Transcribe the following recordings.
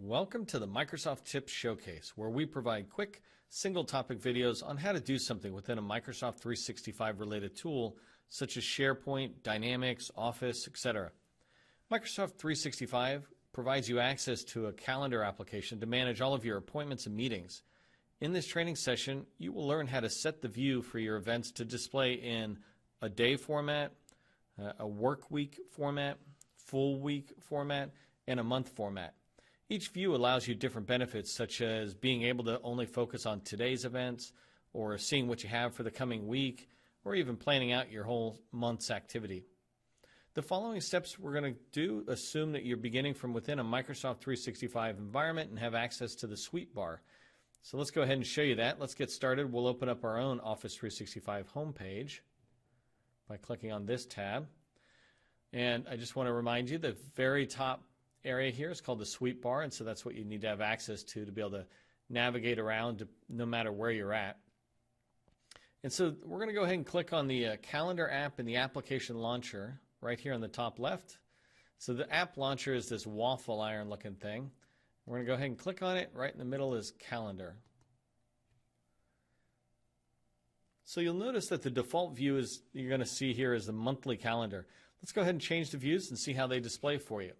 Welcome to the Microsoft Tips Showcase, where we provide quick, single-topic videos on how to do something within a Microsoft 365 related tool, such as SharePoint, Dynamics, Office, etc. Microsoft 365 provides you access to a calendar application to manage all of your appointments and meetings. In this training session, you will learn how to set the view for your events to display in a day format, a work week format, full week format, and a month format. Each view allows you different benefits, such as being able to only focus on today's events, or seeing what you have for the coming week, or even planning out your whole month's activity. The following steps we're going to do assume that you're beginning from within a Microsoft 365 environment and have access to the Suite bar. So let's go ahead and show you that. Let's get started. We'll open up our own Office 365 homepage by clicking on this tab. And I just want to remind you the very top area here is called the Suite bar, and so that's what you need to have access to be able to navigate around no matter where you're at. And so we're going to go ahead and click on the calendar app in the application launcher right here on the top left. So the app launcher is this waffle iron looking thing. We're going to go ahead and click on it. Right in the middle is calendar. So you'll notice that the default view is you're going to see here is the monthly calendar. Let's go ahead and change the views and see how they display for you.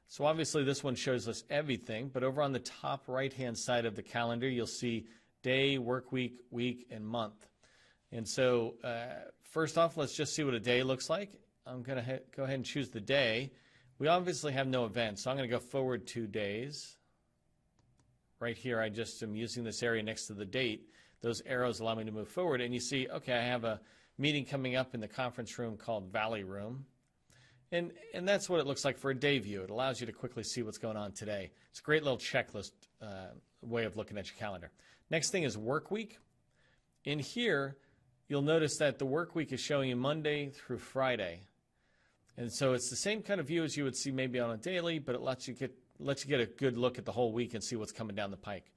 So obviously this one shows us everything, but over on the top right-hand side of the calendar, you'll see day, work week, week, and month. And so first off, let's just see what a day looks like. I'm going to go ahead and choose the day. We obviously have no events, so I'm going to go forward 2 days. Right here, I just am using this area next to the date. Those arrows allow me to move forward, and you see, okay, I have a meeting coming up in the conference room called Valley Room. And that's what it looks like for a day view. It allows you to quickly see what's going on today. It's a great little checklist way of looking at your calendar. Next thing is work week. In here, you'll notice that the work week is showing you Monday through Friday. And so it's the same kind of view as you would see maybe on a daily, but it lets you get a good look at the whole week and see what's coming down the pike.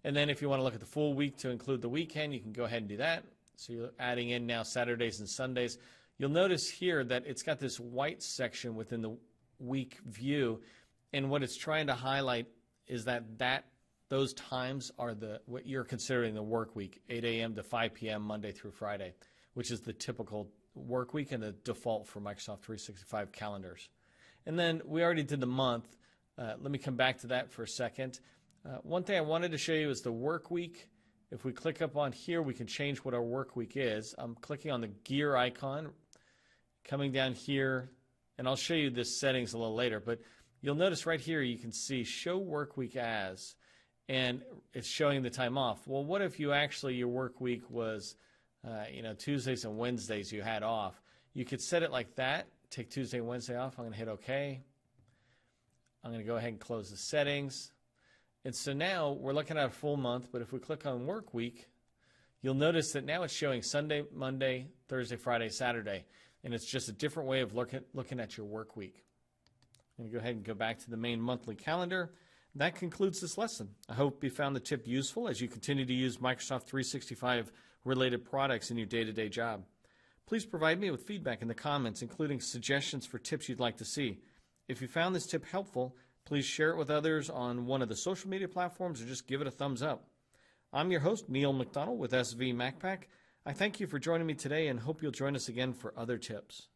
And then if you want to look at the full week to include the weekend, you can go ahead and do that. So you're adding in now Saturdays and Sundays. You'll notice here that it's got this white section within the week view, and what it's trying to highlight is that those times are what you're considering the work week, 8 a.m. to 5 p.m. Monday through Friday, which is the typical work week and the default for Microsoft 365 calendars. And then we already did the month. Let me come back to that for a second. One thing I wanted to show you is the work week. If we click up on here, we can change what our work week is. I'm clicking on the gear icon, coming down here, and I'll show you this settings a little later, but you'll notice right here you can see show work week as, and it's showing the time off. Well, what if your work week was Tuesdays and Wednesdays you had off? You could set it like that, take Tuesday and Wednesday off. I'm going to hit OK. I'm going to go ahead and close the settings. And so now we're looking at a full month, but if we click on work week, you'll notice that now it's showing Sunday, Monday, Thursday, Friday, Saturday. And it's just a different way of looking at your work week. I'm going to go ahead and go back to the main monthly calendar. That concludes this lesson. I hope you found the tip useful as you continue to use Microsoft 365 related products in your day-to-day job. Please provide me with feedback in the comments, including suggestions for tips you'd like to see. If you found this tip helpful, please share it with others on one of the social media platforms or just give it a thumbs up. I'm your host, Neil McDonald with SV MacPack. I thank you for joining me today and hope you'll join us again for other tips.